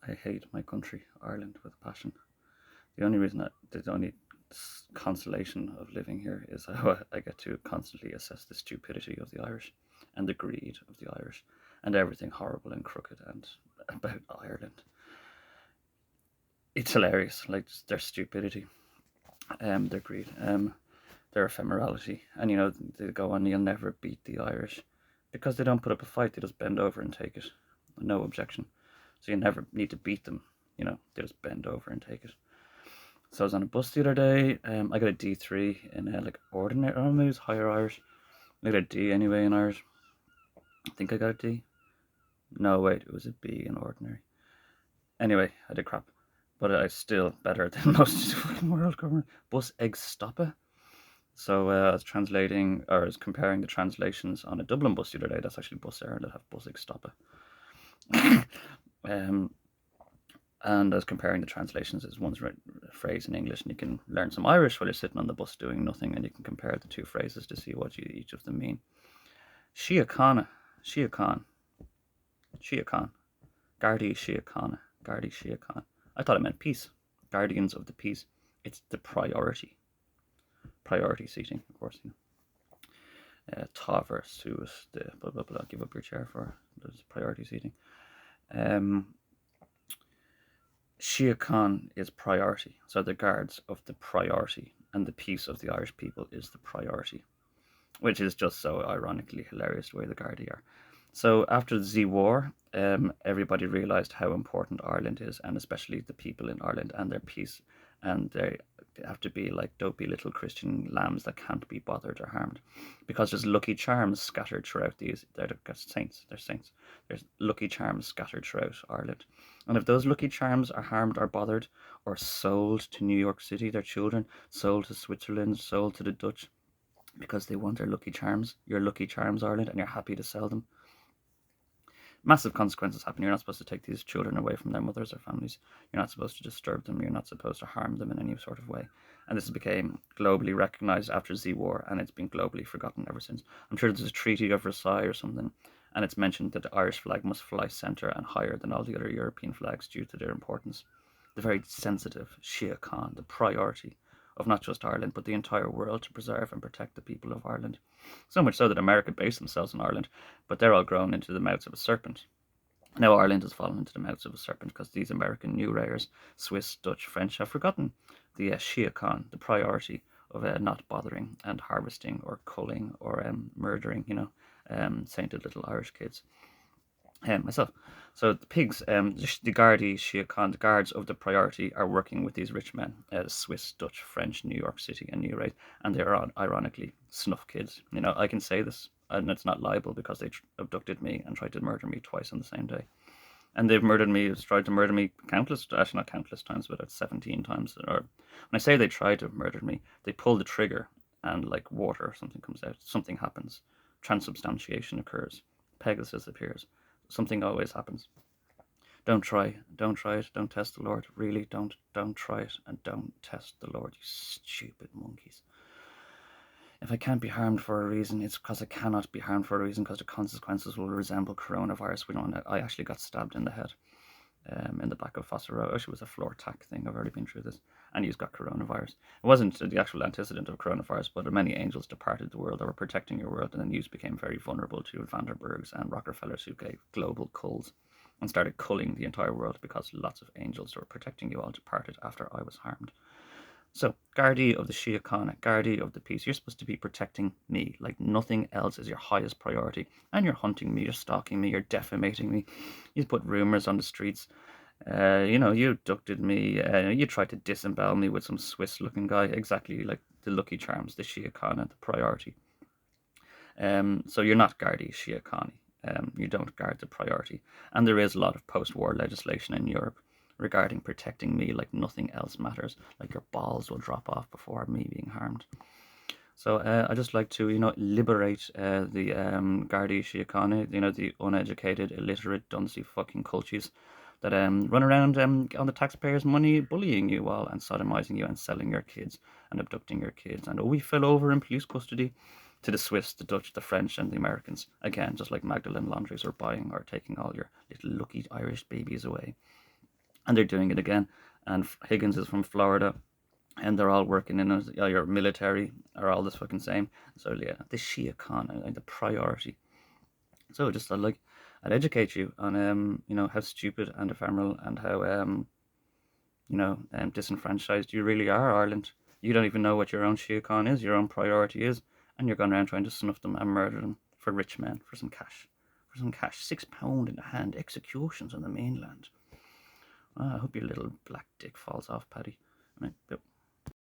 I hate my country, Ireland, with passion. The only reason the only consolation of living here is how I get to constantly assess the stupidity of the Irish and the greed of the Irish and everything horrible and crooked and about Ireland. It's hilarious, like their stupidity, their greed, their ephemerality, and they go on. You'll never beat the Irish because they don't put up a fight; they just bend over and take it, no objection. So you never need to beat them. They just bend over and take it. So I was on a bus the other day. I got a D3 in like ordinary. Oh, maybe it was higher Irish. I got a D anyway in Irish. I think I got a D. No, wait, it was a B in ordinary. Anyway, I did crap, but I still better than most of the world grammar. Bus eg stoppa. So I was translating, or I was comparing the translations on a Dublin bus the other day. That's actually bus air that have bus eg stoppa. um, and I was comparing the translations as one's phrase in English, and you can learn some Irish while you're sitting on the bus doing nothing, and you can compare the two phrases to see what each of them mean. Síochána, Síochána, Síochána, Gardaí Síochána, Gardaí Síochána. I thought it meant peace, guardians of the peace. It's the priority seating, of course. Tá versus the blah blah blah. Give up your chair for there's priority seating. Síochána is priority, so the guards of the priority, and the peace of the Irish people is the priority, which is just so ironically hilarious the way the Gardaí are. So after the war, everybody realised how important Ireland is, and especially the people in Ireland and their peace, and they have to be like dopey little Christian lambs that can't be bothered or harmed, because there's lucky charms scattered throughout these. They're saints. They're saints. There's lucky charms scattered throughout Ireland, and if those lucky charms are harmed or bothered, or sold to New York City, their children sold to Switzerland, sold to the Dutch, because they want their lucky charms, your lucky charms, Ireland, and you're happy to sell them. Massive consequences happen. You're not supposed to take these children away from their mothers or families. You're not supposed to disturb them. You're not supposed to harm them in any sort of way. And this became globally recognized after the war, and it's been globally forgotten ever since. I'm sure there's a Treaty of Versailles or something, and it's mentioned that the Irish flag must fly centre and higher than all the other European flags due to their importance. The very sensitive Síochána, the priority of not just Ireland, but the entire world to preserve and protect the people of Ireland. So much so that America based themselves in Ireland, but they're all grown into the mouths of a serpent. Now Ireland has fallen into the mouths of a serpent because these American New Rayers, Swiss, Dutch, French, have forgotten the Síochána, the priority of not bothering and harvesting or culling or murdering, sainted little Irish kids. Myself. So the pigs, the Gardaí Síochána, the guards of the priority, are working with these rich men, Swiss, Dutch, French, New York City, and New Raid, and they are ironically snuff kids. I can say this, and it's not liable because they abducted me and tried to murder me twice on the same day. And they've tried to murder me actually not countless times, but 17 times. Or when I say they tried to murder me, they pull the trigger and like water or something comes out, something happens, transubstantiation occurs, Pegasus appears. Something always happens. Don't try it, don't test the Lord. Really, don't try it, and don't test the Lord, you stupid monkeys. If I can't be harmed for a reason, it's because I cannot be harmed for a reason, because the consequences will resemble coronavirus. I actually got stabbed in the head, in the back of Foster Road. It was a floor tack thing. I've already been through this. And he's got coronavirus. It wasn't the actual antecedent of coronavirus, but many angels departed the world that were protecting your world, and then you became very vulnerable to Vanderbergs and Rockefellers who gave global culls and started culling the entire world because lots of angels that were protecting you all departed after I was harmed. So, Gardaí of the Síochána, Gardaí of the peace, you're supposed to be protecting me like nothing else is your highest priority. And you're hunting me, you're stalking me, you're defamating me. You put rumours on the streets. You abducted me. You tried to disembowel me with some Swiss-looking guy, exactly like the Lucky Charms, the Síochána, the priority. So you're not Gardaí Síochána. You don't guard the priority. And there is a lot of post-war legislation in Europe regarding protecting me like nothing else matters. Like your balls will drop off before me being harmed. So I just like to, liberate the Gardaí Síochána, the uneducated, illiterate, dunsy fucking cultures that run around on the taxpayers' money, bullying you all and sodomizing you and selling your kids and abducting your kids. And we fell over in police custody to the Swiss, the Dutch, the French, and the Americans. Again, just like Magdalene Laundries are buying or taking all your little lucky Irish babies away. and they're doing it again. And Higgins is from Florida, and they're all working in your military are all this fucking same. So yeah, the Síochána, the priority. So just I'd educate you on how stupid and ephemeral and how disenfranchised you really are, Ireland. You don't even know what your own Síochána is, your own priority is, and you're going around trying to snuff them and murder them for rich men, for some cash. For some cash. £6 in the hand, executions on the mainland. I hope your little black dick falls off, Paddy.